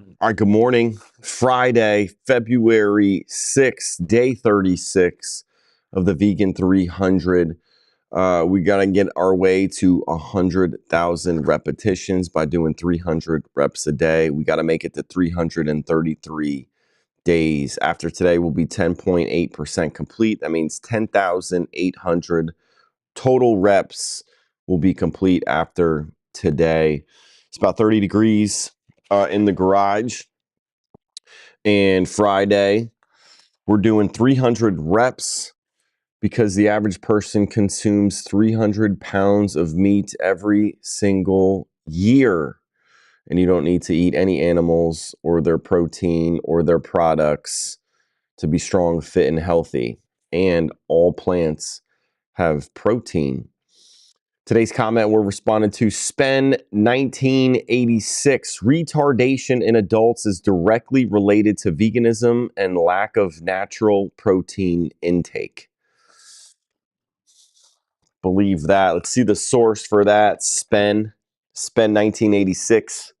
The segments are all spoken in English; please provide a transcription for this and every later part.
All right, good morning. Friday, February 6th, day 36 of the Vegan 300. We got to get our way to 100,000 repetitions by doing 300 reps a day. We got to make it to 333 days. After today, we'll be 10.8% complete. That means 10,800 total reps will be complete after today. It's about 30 degrees in the garage. And Friday, we're doing 300 reps because the average person consumes 300 pounds of meat every single year. And you don't need to eat any animals or their protein or their products to be strong, fit, and healthy. And all plants have protein. Today's comment we're responding to Spend 1986. Retardation in adults is directly related to veganism and lack of natural protein intake. Believe that. Let's see the source for that. Spend 1986.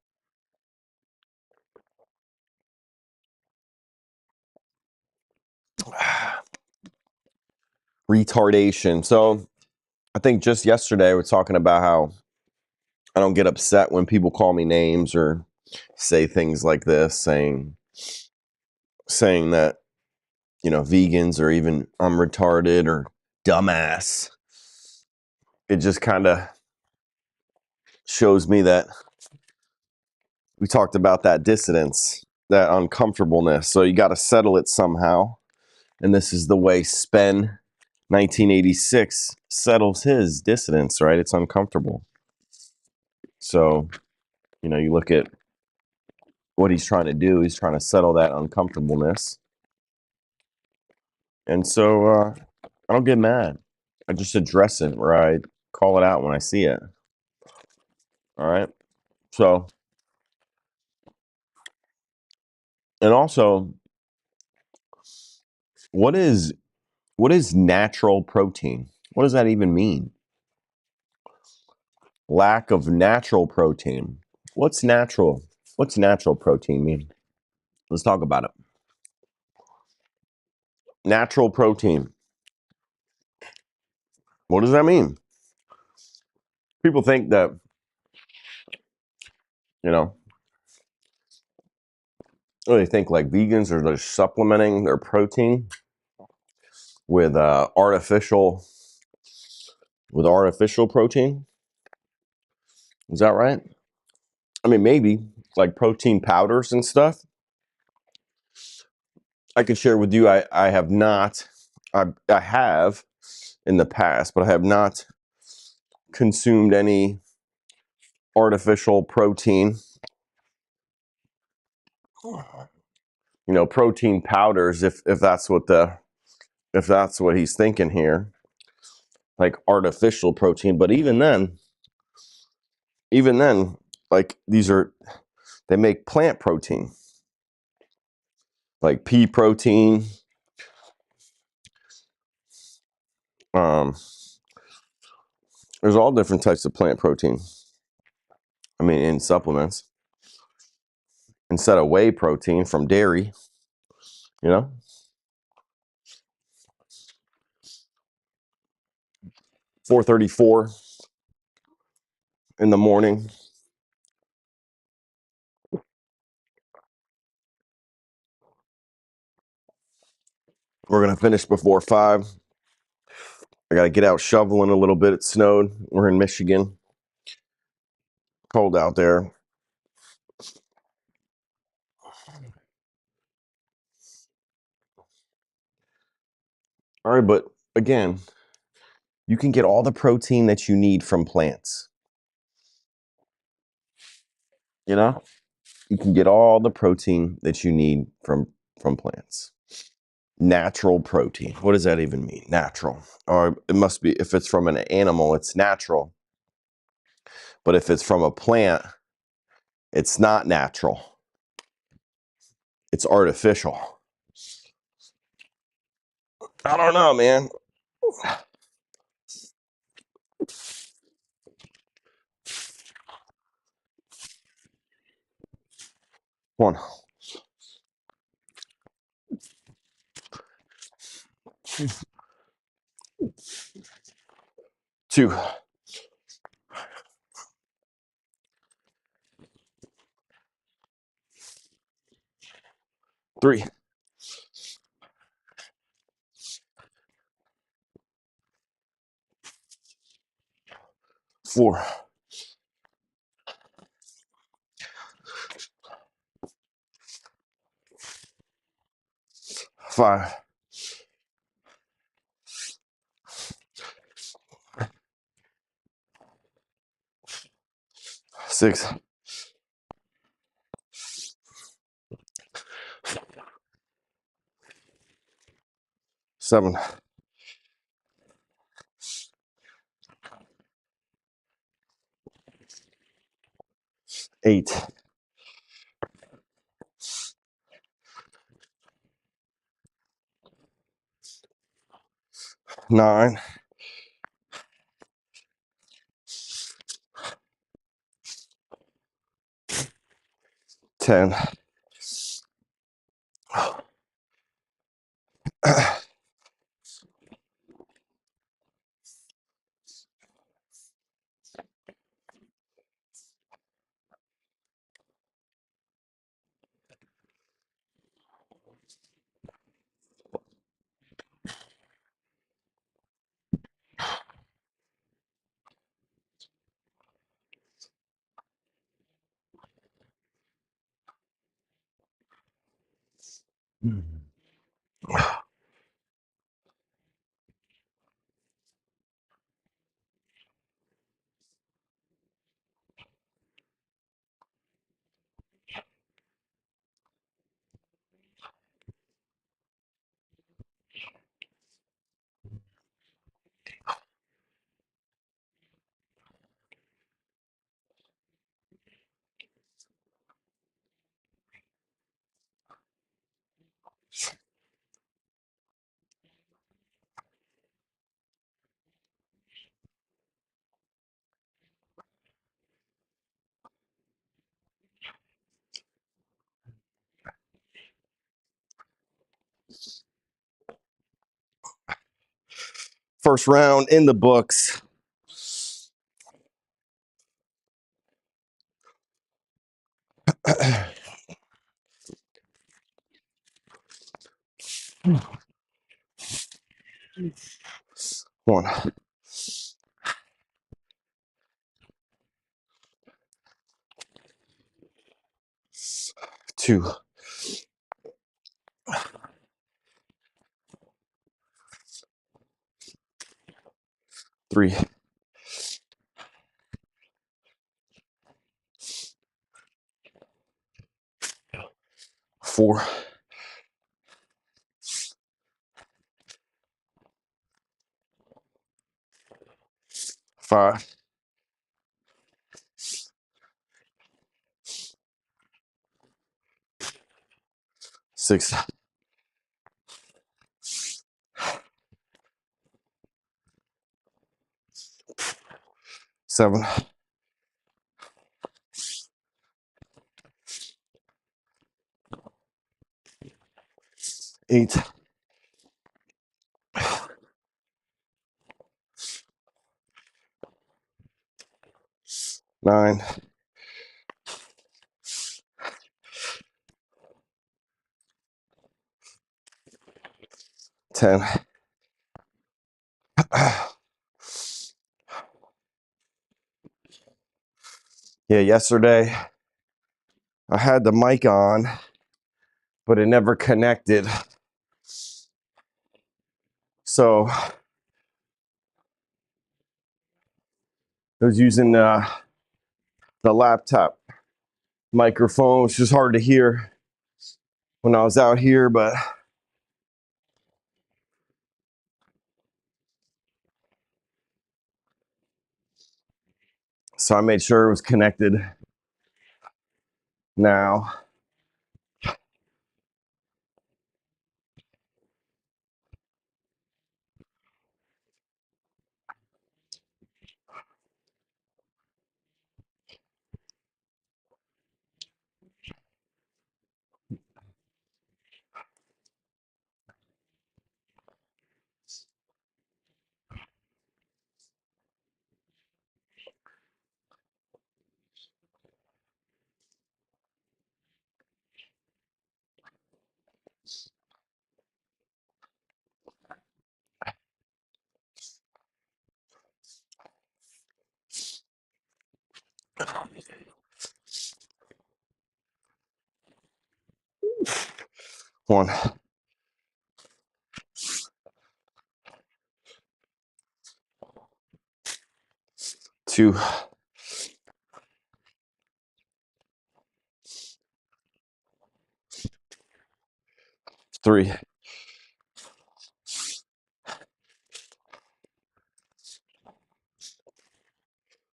Retardation. So I think just yesterday we were talking about how I don't get upset when people call me names or say things like this, saying that, you know, vegans or even I'm retarded or dumbass. It just kind of shows me that we talked about that dissonance, that uncomfortableness. So you got to settle it somehow. And this is the way Spen 1986 settles his dissonance, right? It's uncomfortable. So, you know, you look at what he's trying to do. He's trying to settle that uncomfortableness. And so I don't get mad. I just address it, or I call it out when I see it. All right. So, and also, what is natural protein? What does that even mean? Lack of natural protein. What's natural? What's natural protein mean? Let's talk about it. Natural protein. What does that mean? People think that, you know, they think like vegans are just supplementing their protein with artificial protein. Is that right? I mean, maybe like protein powders and stuff. I could share with you. I have not. I have in the past, but I have not consumed any artificial protein. You know, protein powders. If that's what he's thinking here, like artificial protein. But even then, like they make plant protein, like pea protein. There's all different types of plant protein. I mean, in supplements, instead of whey protein from dairy, you know. 4:34 in the morning. We're gonna finish before 5. I gotta get out shoveling a little bit. It snowed. We're in Michigan. Cold out there. All right, but again, you can get all the protein that you need from plants. You know, you can get all the protein that you need from plants. Natural protein. What does that even mean? Natural. Or it must be, if it's from an animal, it's natural. But if it's from a plant, it's not natural. It's artificial. I don't know, man. 1, 2, 3, 4, 5, 6, 7, 8, 9, 10. First round in the books. One, 2, 3, 4, 5, 6, 7, 8, 9, 10. Yeah, yesterday I had the mic on, but it never connected. So I was using the laptop microphone, which was hard to hear when I was out here, but so I made sure it was connected now. 1, 2, 3,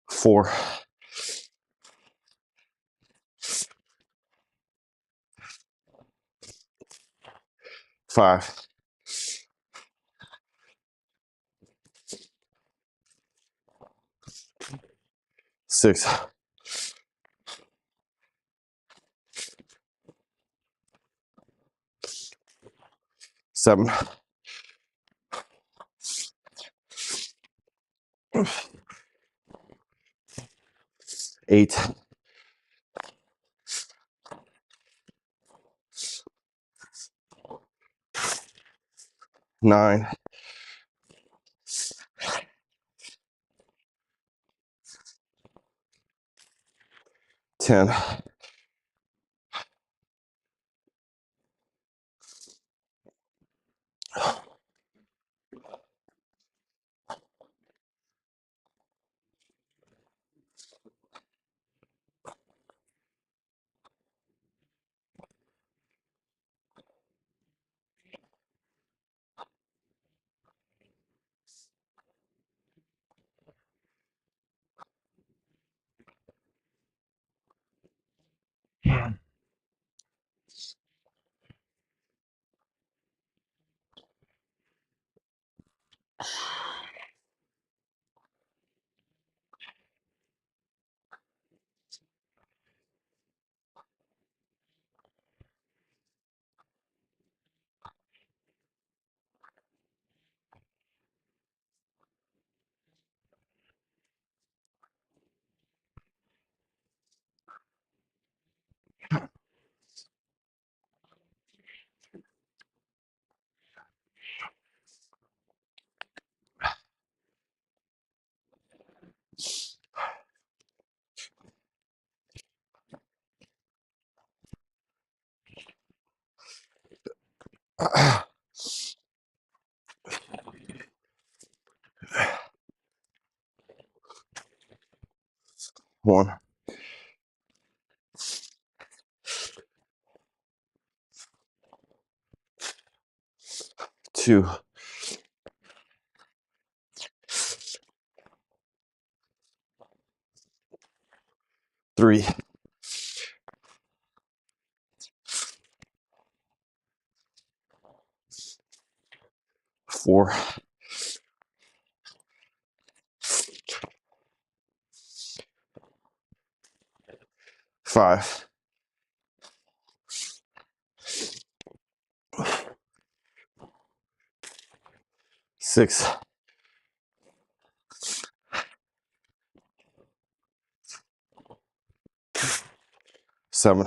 4, 5, 6, 7, 8, 9, 10, 1, 2, 3, 4, 5, 6, 7,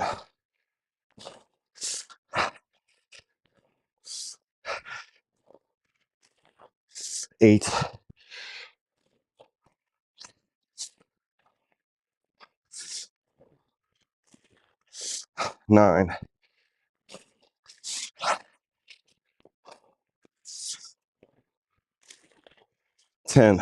8, 9, 10,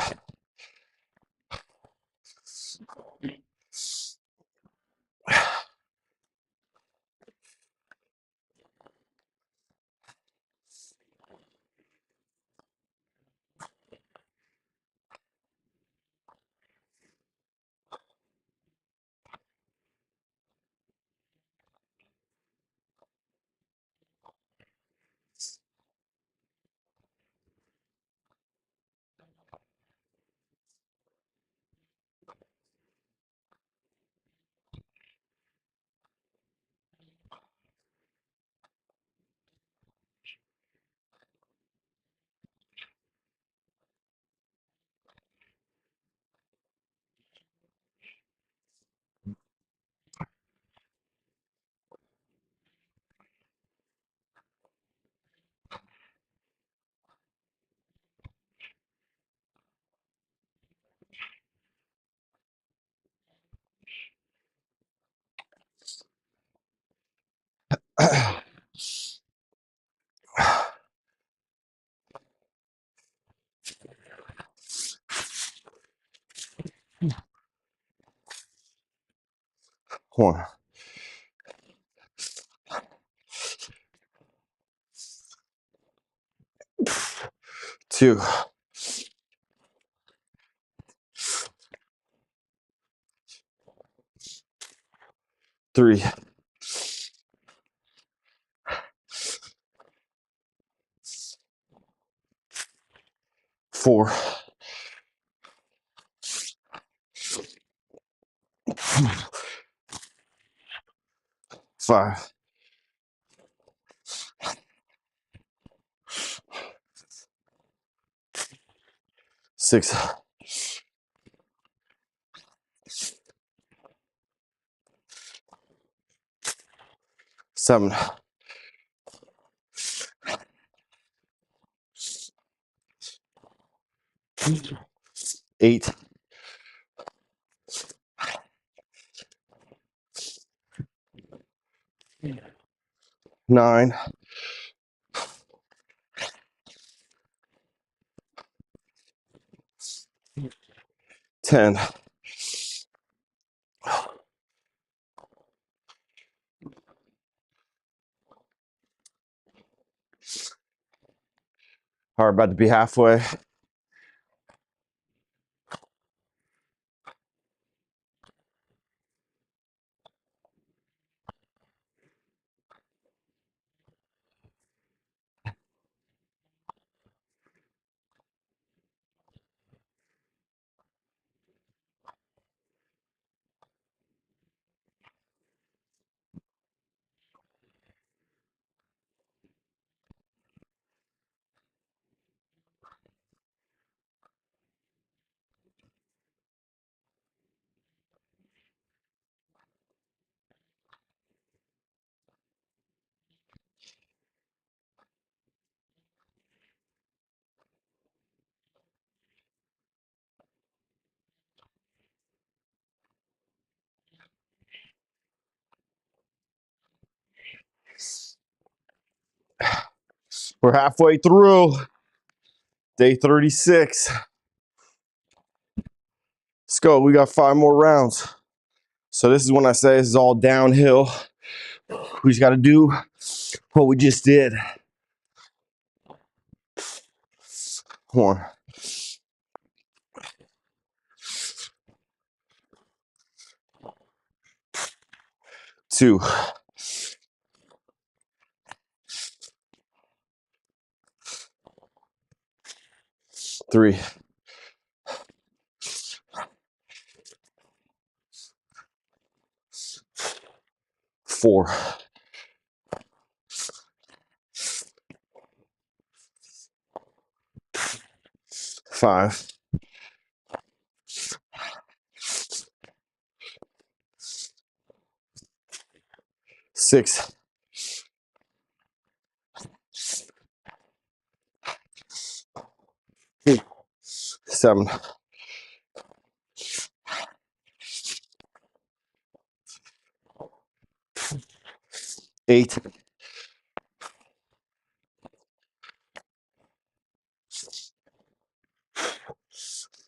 1, 2, 3, 4, 5, 6, 7, 8, 9, 10. All right, about to be halfway. We're halfway through day 36. Let's go. We got 5 more rounds. So this is when I say this is all downhill. We just got to do what we just did. 1, 2, 3, 4, 5, 6, 7, 8,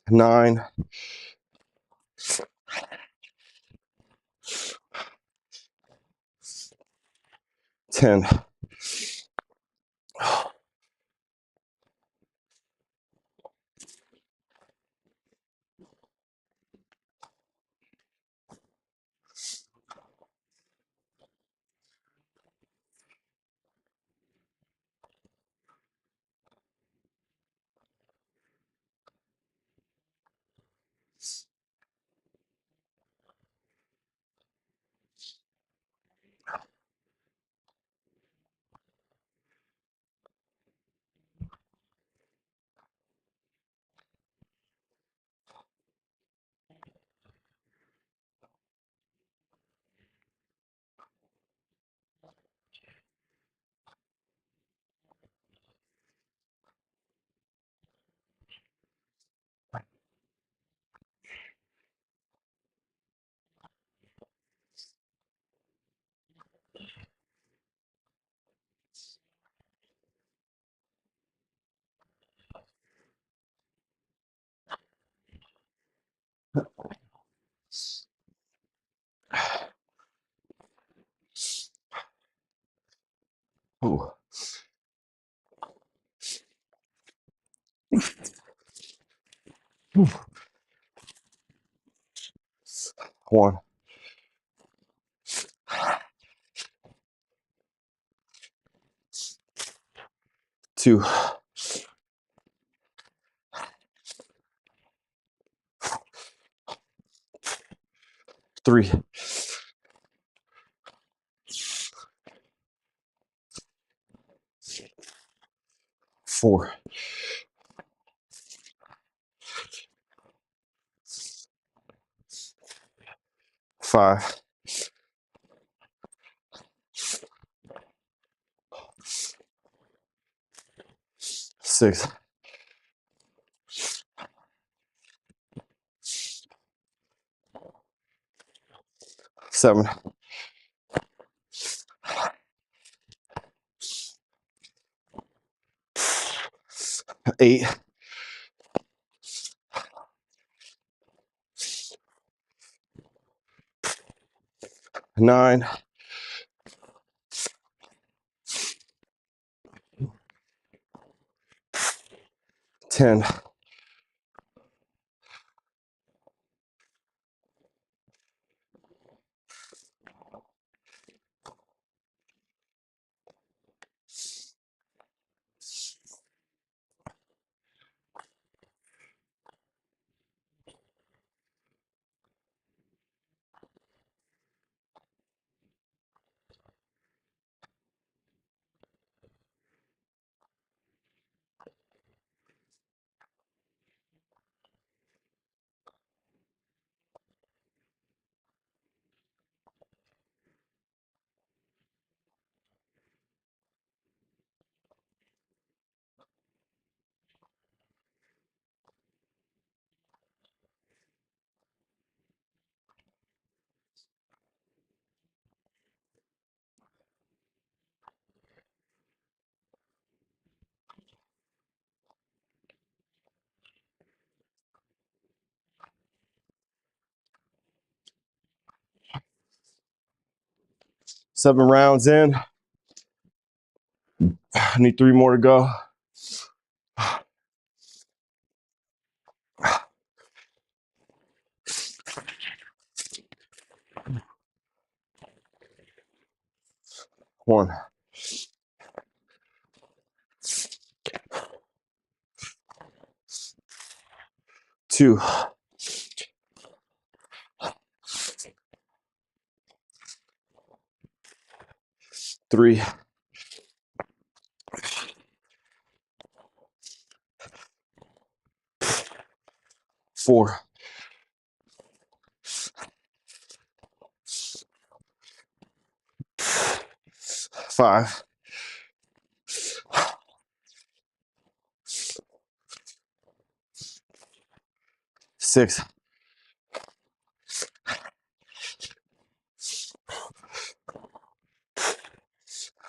9, 10. Ooh. 1, 2, 3, 4, 5, 6, 7, 8, 9, 10, 7 rounds in. I need 3 more to go. 1, 2, 3, 4, 5, 6,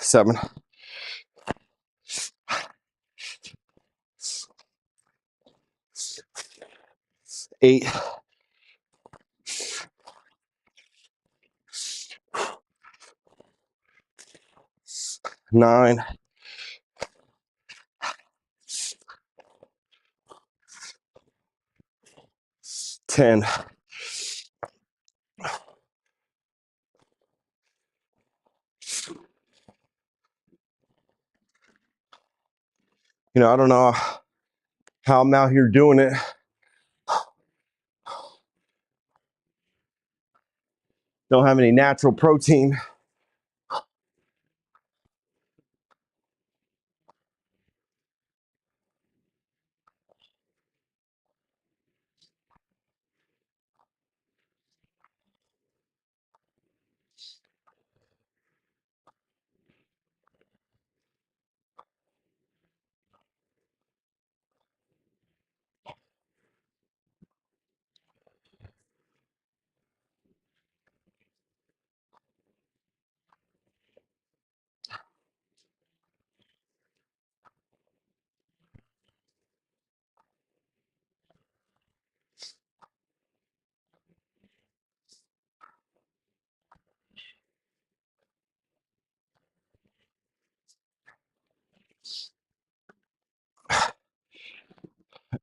7, 8, 9, 10, 'I don't know how I'm out here doing it. Don't have any natural protein.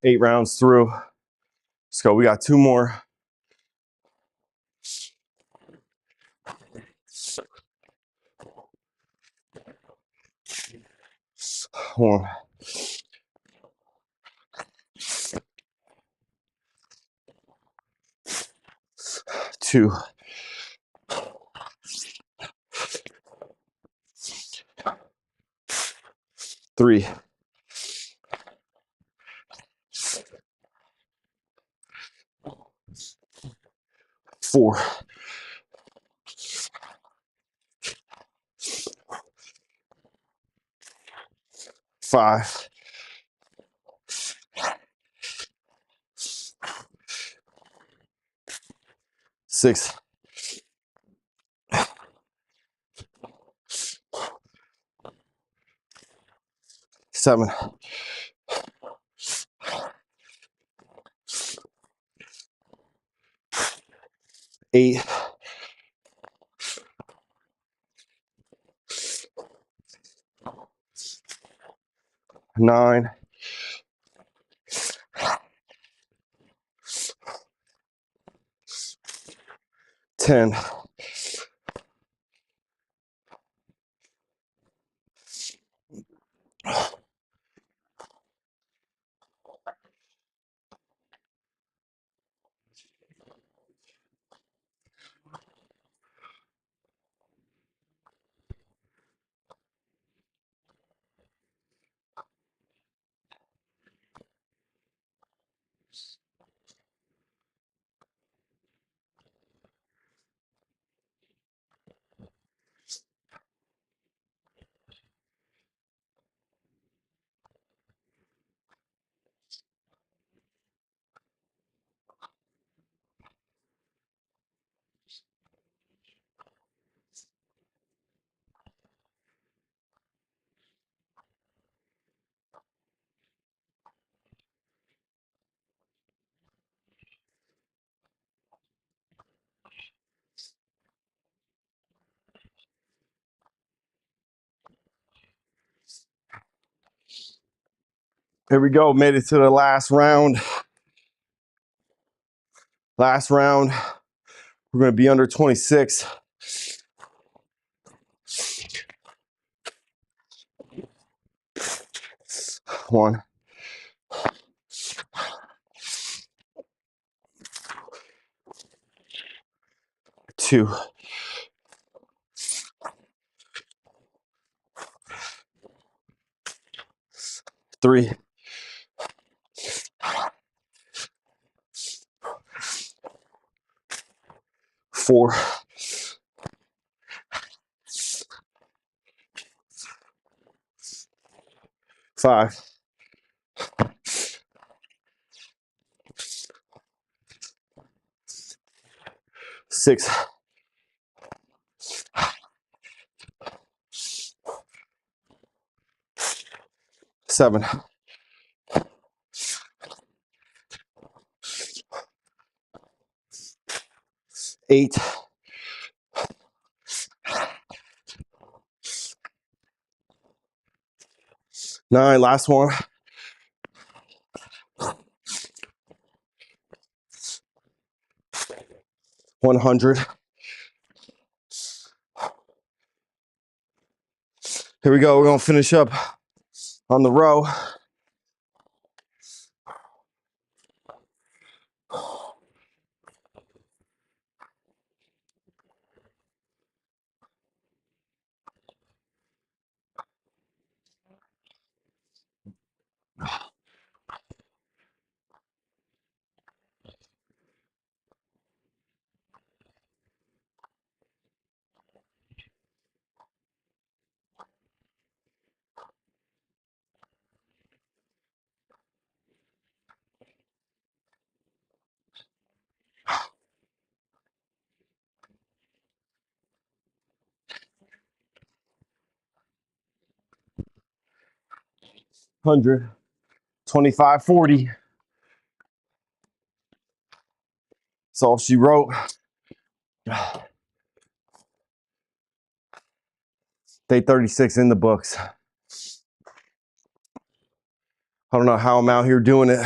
8 rounds through. Let's go. We got 2 more. One, 2, 3, 4, 5, 6, 7, 8, 9, 10, Here we go. Made it to the last round. Last round. We're going to be under 26. 1, 2, 3, 4, 5, 6, 7, 8, 9. Last one. 100. Here we go. We're going to finish up on the row. Hundred, 25, 40. That's all she wrote. Day 36 in the books. I don't know how I'm out here doing it.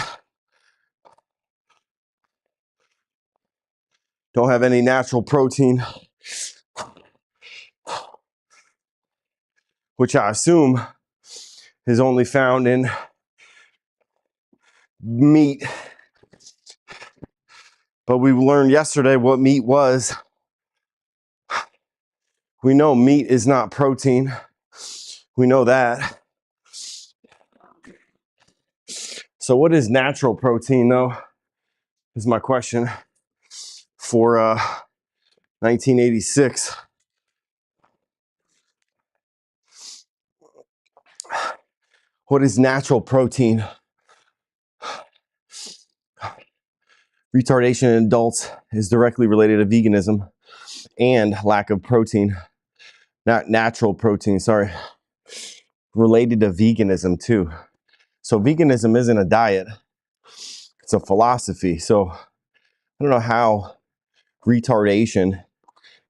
don't have any natural protein, which I assume is only found in meat. But we learned yesterday what meat was. We know meat is not protein. We know that. So what is natural protein though, is my question for 1986. What is natural protein? Retardation in adults is directly related to veganism and lack of protein. Not natural protein, sorry. Related to veganism too. So veganism isn't a diet, it's a philosophy. So I don't know how retardation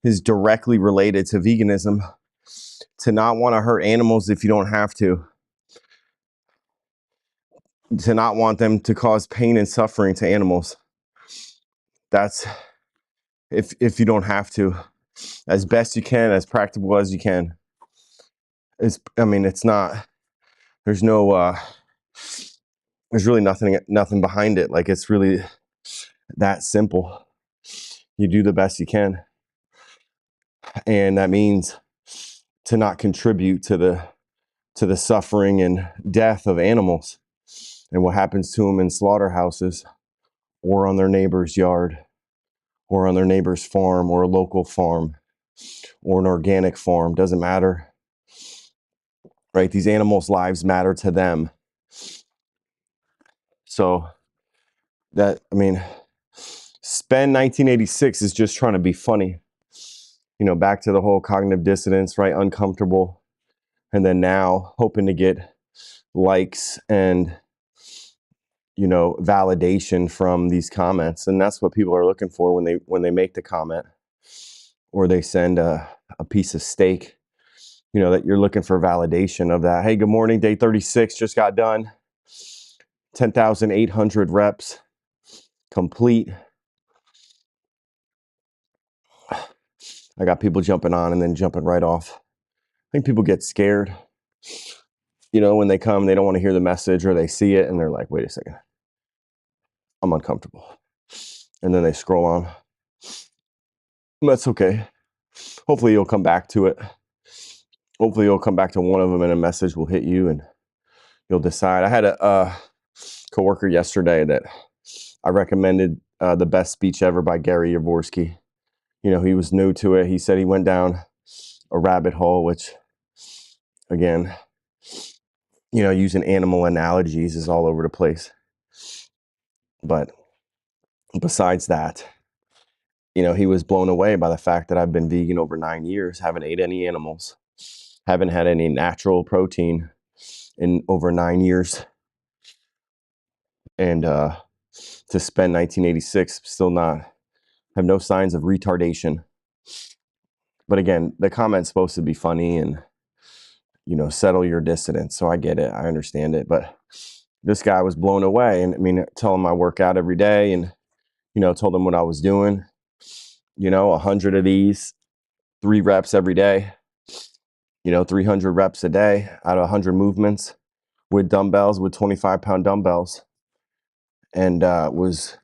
is directly related to veganism. To not want to hurt animals if you don't have to not want them to cause pain and suffering to animals. That's if you don't have to, as best you can, as practical as you can. It's not, there's no, there's really nothing behind it. Like, it's really that simple. You do the best you can. And that means to not contribute to the suffering and death of animals and what happens to them in slaughterhouses or on their neighbor's yard or on their neighbor's farm or a local farm or an organic farm. Doesn't matter, right? These animals' lives matter to them. So Spend 1986 is just trying to be funny. Back to the whole cognitive dissonance, right? Uncomfortable. And then now hoping to get likes and, validation from these comments. And that's what people are looking for when they make the comment or they send a piece of steak, that you're looking for validation of that. Hey, good morning. Day 36 just got done. 10,800 reps complete. I got people jumping on and then jumping right off. I think people get scared. When they come, they don't want to hear the message or they see it and they're like, wait a second, I'm uncomfortable. And then they scroll on. That's okay. Hopefully you'll come back to it. Hopefully you'll come back to one of them and a message will hit you and you'll decide. I had a coworker yesterday that I recommended The Best Speech Ever by Gary Yavorski. He was new to it. He said he went down a rabbit hole, which, again, using animal analogies is all over the place. But besides that, he was blown away by the fact that I've been vegan over 9 years, haven't ate any animals, haven't had any natural protein in over 9 years. And to spend 1986, still not, have no signs of retardation. But again, the comment's supposed to be funny and, settle your dissonance. So I get it. I understand it. But this guy was blown away. And tell him I work out every day and, told him what I was doing. 100 of these, 3 reps every day, 300 reps a day out of 100 movements with dumbbells, with 25-pound dumbbells. And was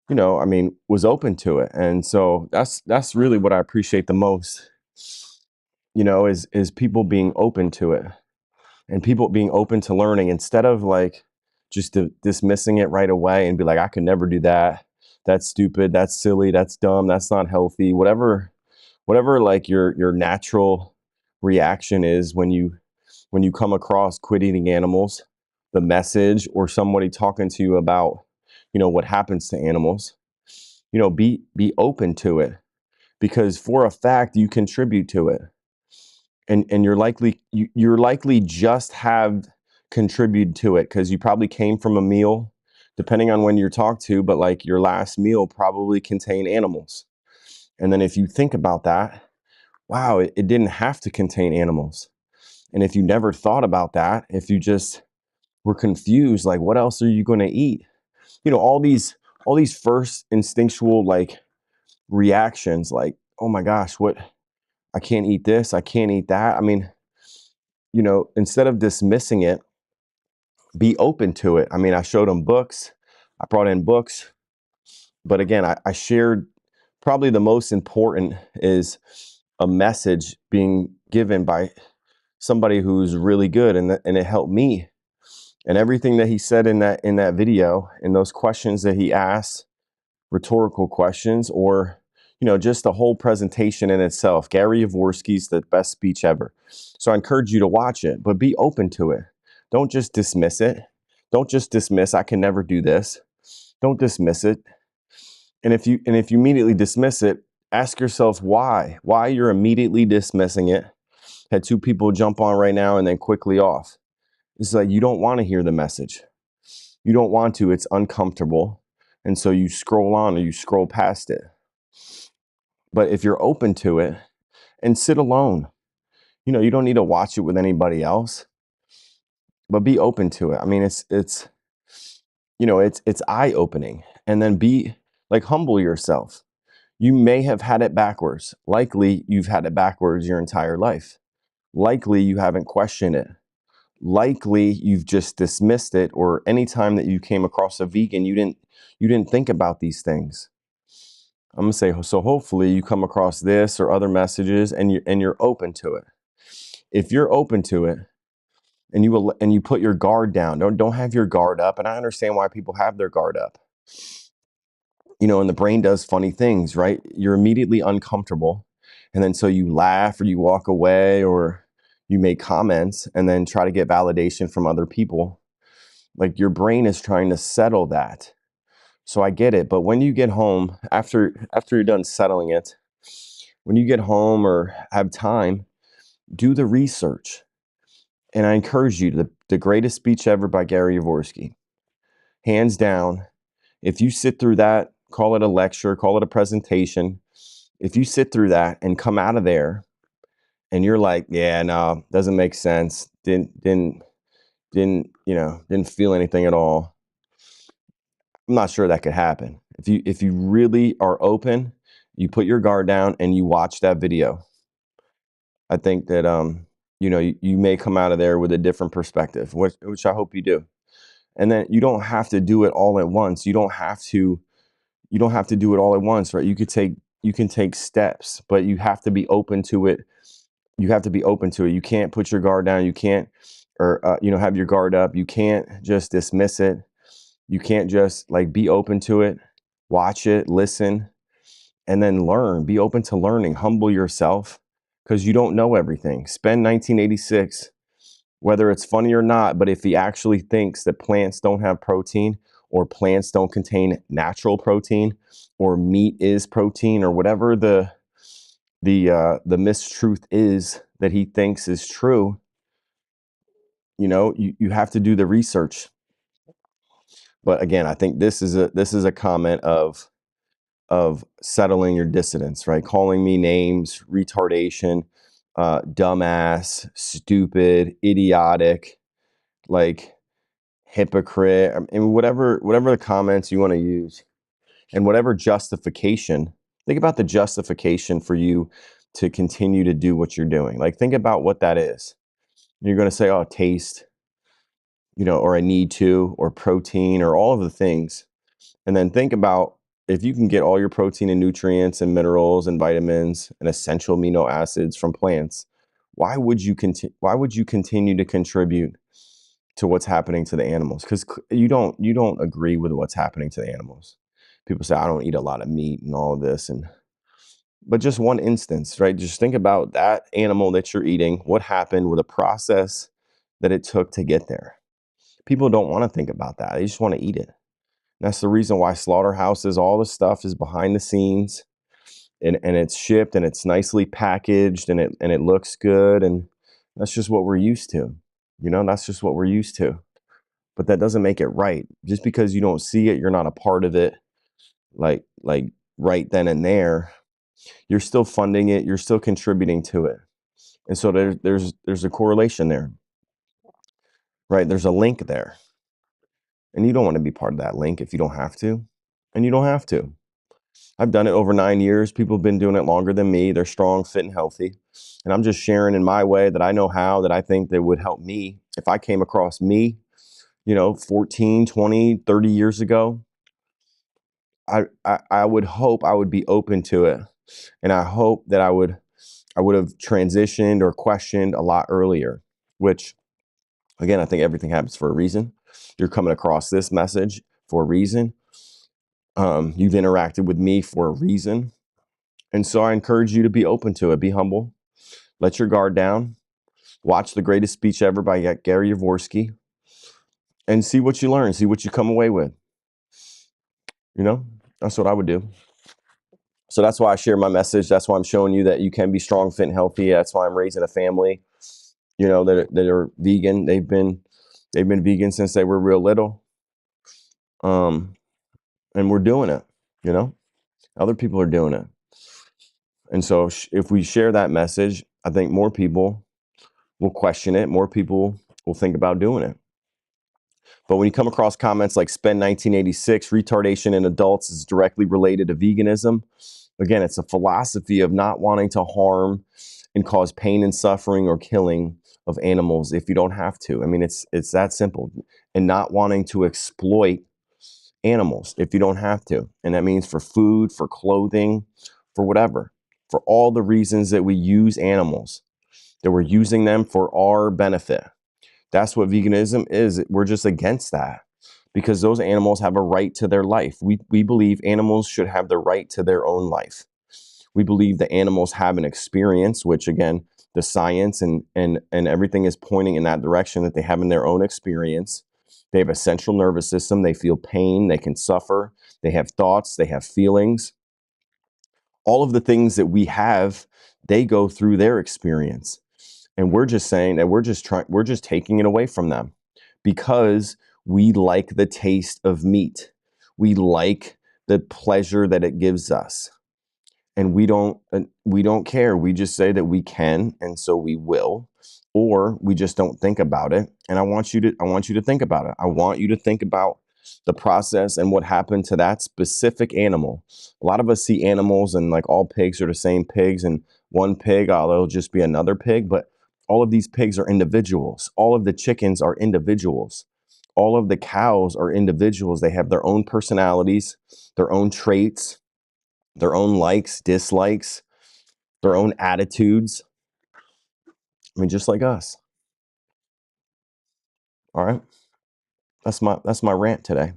open to it. And so that's really what I appreciate the most, is people being open to it and people being open to learning instead of like just dismissing it right away and be like, I could never do that. That's stupid. That's silly. That's dumb. That's not healthy. Whatever like your natural reaction is when you come across quit eating animals, the message, or somebody talking to you about, what happens to animals, be open to it, because for a fact you contribute to it. And you're likely just have contributed to it because you probably came from a meal, depending on when you're talked to, but like your last meal probably contained animals. And then if you think about that, wow, it didn't have to contain animals. And if you never thought about that, if you just were confused, like what else are you going to eat? All these first instinctual like reactions like, oh my gosh, what, I can't eat this, I can't eat that. I mean, instead of dismissing it, be open to it. I mean, I showed them books, I brought in books, but again, I shared probably the most important is a message being given by somebody who's really good, and it helped me. And everything that he said in that video, and those questions that he asked, rhetorical questions, or just the whole presentation in itself. Gary Yavorsky's the best speech ever. So I encourage you to watch it, but be open to it. Don't just dismiss it. Don't just dismiss, I can never do this. Don't dismiss it. And if you immediately dismiss it, ask yourself why you're immediately dismissing it. Had two people jump on right now and then quickly off. It's like you don't want to hear the message. You don't want to, it's uncomfortable. And so you scroll on or you scroll past it. But if you're open to it, and sit alone, you don't need to watch it with anybody else, but be open to it. I mean, it's eye opening. And then be like, humble yourself. You may have had it backwards. Likely you've had it backwards your entire life. Likely you haven't questioned it. Likely you've just dismissed it, or anytime that you came across a vegan, you didn't think about these things. I'm gonna say, so hopefully you come across this or other messages and you're open to it. If you're open to it and you put your guard down, don't have your guard up. And I understand why people have their guard up. And the brain does funny things, right? You're immediately uncomfortable. And then so you laugh or you walk away or you make comments and then try to get validation from other people. Like your brain is trying to settle that. So I get it. But when you get home, after you're done settling it, when you get home or have time, do the research. And I encourage you, the greatest speech ever by Gary Yavorsky, hands down. If you sit through that, call it a lecture, call it a presentation. If you sit through that and come out of there and you're like, yeah, no, doesn't make sense. Didn't feel anything at all. I'm not sure that could happen. If you really are open, you put your guard down and you watch that video. I think that you may come out of there with a different perspective, which I hope you do. And then you don't have to do it all at once. You don't have to do it all at once, right? You can take steps, but you have to be open to it. You have to be open to it. You can't put your guard down. You can't, or have your guard up. You can't just dismiss it. You can't just be open to it, watch it, listen, and then learn. Be open to learning. Humble yourself because you don't know everything. Spend 1986, whether it's funny or not, but if he actually thinks that plants don't have protein, or plants don't contain natural protein, or meat is protein, or whatever the mistruth is that he thinks is true, you have to do the research. But again, I think this is a comment of settling your dissidence, right? Calling me names, retardation, dumbass, stupid, idiotic, like hypocrite, and whatever the comments you want to use, and whatever justification. Think about the justification for you to continue to do what you're doing. Like, think about what that is. You're going to say, oh, taste, or I need to, or protein, or all of the things. And then think about, if you can get all your protein and nutrients and minerals and vitamins and essential amino acids from plants, why would you continue to contribute to what's happening to the animals? Because you don't agree with what's happening to the animals. People say, I don't eat a lot of meat and all of this, but just one instance, right? Just think about that animal that you're eating, what happened with the process that it took to get there. People don't want to think about that. They just want to eat it. That's the reason why slaughterhouses, all the stuff is behind the scenes, and it's shipped and it's nicely packaged and it looks good. And that's just what we're used to. That's just what we're used to. But that doesn't make it right. Just because you don't see it, you're not a part of it, like right then and there, you're still funding it, you're still contributing to it. And so there's a correlation there, right? There's a link there. And you don't want to be part of that link if you don't have to. And you don't have to. I've done it over 9 years. People have been doing it longer than me. They're strong, fit, and healthy. And I'm just sharing in my way that I know how, that I think that would help me. If I came across me, 14, 20, 30 years ago, I would hope I would be open to it. And I hope that I would have transitioned or questioned a lot earlier, which again, I think everything happens for a reason. You're coming across this message for a reason. You've interacted with me for a reason. And so I encourage you to be open to it. Be humble. Let your guard down. Watch The Greatest Speech Ever by Gary Yavorsky and see what you learn. See what you come away with. That's what I would do. So that's why I share my message. That's why I'm showing you that you can be strong, fit, and healthy. That's why I'm raising a family, that are vegan. They've been vegan since they were real little. And we're doing it, you know, other people are doing it. And so if we share that message, I think more people will question it. More people will think about doing it. But when you come across comments like Spend 1986, retardation in adults is directly related to veganism. Again, it's a philosophy of not wanting to harm and cause pain and suffering or killing of animals if you don't have to. I mean, it's that simple. And not wanting to exploit animals if you don't have to. And that means for food, for clothing, for whatever, for all the reasons that we use animals, that we're using them for our benefit. That's what veganism is. We're just against that because those animals have a right to their life. We believe animals should have the right to their own life. We believe that animals have an experience, which again, the science and everything is pointing in that direction, that they have in their own experience. They have a central nervous system. They feel pain. They can suffer. They have thoughts. They have feelings. All of the things that we have, they go through their experience. And we're just saying that we're just taking it away from them because we like the taste of meat. We like the pleasure that it gives us. And we don't care. We just say that we can, and so we will, or we just don't think about it. And I want you to think about it. I want you to think about the process and what happened to that specific animal. A lot of us see animals and like all pigs are the same pigs, and one pig, it'll just be another pig. But all of these pigs are individuals. All of the chickens are individuals. All of the cows are individuals. They have their own personalities, their own traits, their own likes, dislikes, their own attitudes. I mean, just like us. All right. That's my rant today.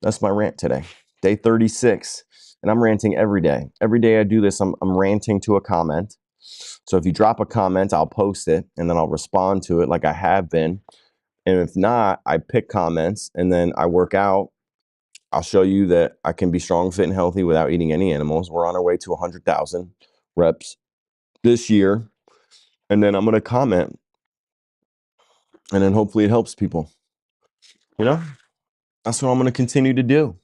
That's my rant today. Day 36. And I'm ranting every day. Every day I do this, I'm ranting to a comment. So if you drop a comment, I'll post it and then I'll respond to it like I have been. And if not, I pick comments and then I work out. I'll show you that I can be strong, fit, and healthy without eating any animals. We're on our way to 100,000 reps this year. And then I'm going to comment. And then hopefully it helps people. That's what I'm going to continue to do.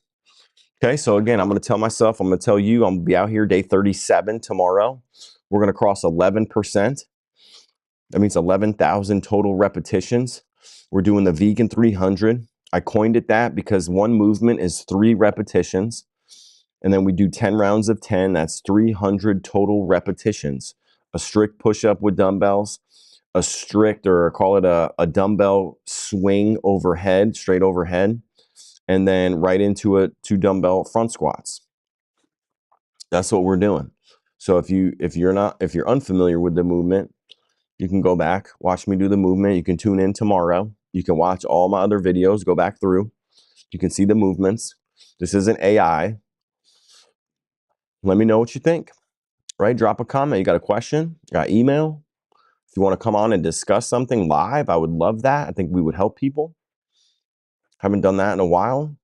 Okay, so again, I'm going to tell myself, I'm going to tell you, I'm going to be out here day 37 tomorrow. We're going to cross 11%. That means 11,000 total repetitions. We're doing the vegan 300. I coined it that because one movement is 3 repetitions. And then we do 10 rounds of 10. That's 300 total repetitions. A strict push-up with dumbbells, a strict, or call it a dumbbell swing overhead, straight overhead, and then right into a 2 dumbbell front squats. That's what we're doing. So if you're unfamiliar with the movement, you can go back, watch me do the movement. You can tune in tomorrow. You can watch all my other videos, go back through. You can see the movements. This isn't AI. Let me know what you think, right? Drop a comment. You got a question? You got email? If you want to come on and discuss something live, I would love that. I think we would help people. Haven't done that in a while.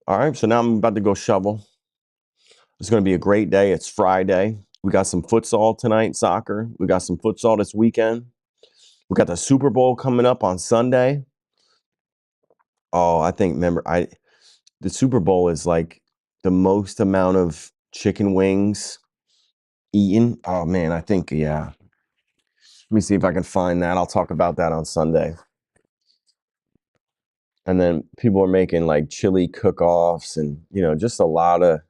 All right, so now I'm about to go shovel. It's going to be a great day. It's Friday. We got some futsal tonight, soccer. We got some futsal this weekend. We got the Super Bowl coming up on Sunday. Oh, the Super Bowl is like the most amount of chicken wings eaten. Oh man, I think, yeah. Let me see if I can find that. I'll talk about that on Sunday. And then people are making like chili cook-offs and, you know, just a lot of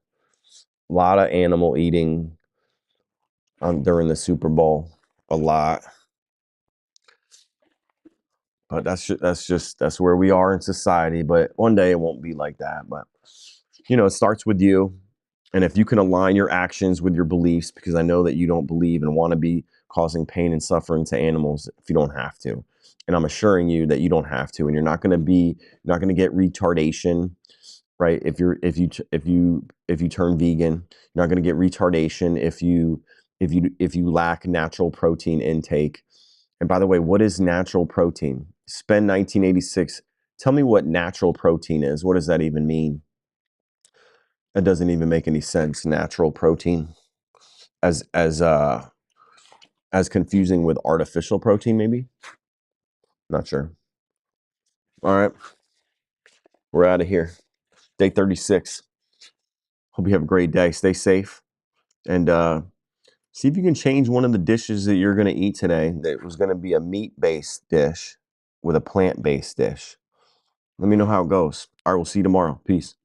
animal eating during the Super Bowl. A lot. But that's where we are in society. But one day it won't be like that. But, you know, it starts with you. And if you can align your actions with your beliefs, because I know that you don't believe and want to be causing pain and suffering to animals if you don't have to. And I'm assuring you that you don't have to, and you're not going to get retardation, right? If you turn vegan, you're not going to get retardation if you lack natural protein intake. And by the way, what is natural protein? Spend 1986. Tell me what natural protein is. What does that even mean? That doesn't even make any sense. Natural protein, as confusing with artificial protein, maybe. Not sure. All right, we're out of here. Day 36. Hope you have a great day. Stay safe, and see if you can change one of the dishes that you're going to eat today. That was going to be a meat-based dish with a plant-based dish. Let me know how it goes. All right, we'll see you tomorrow. Peace.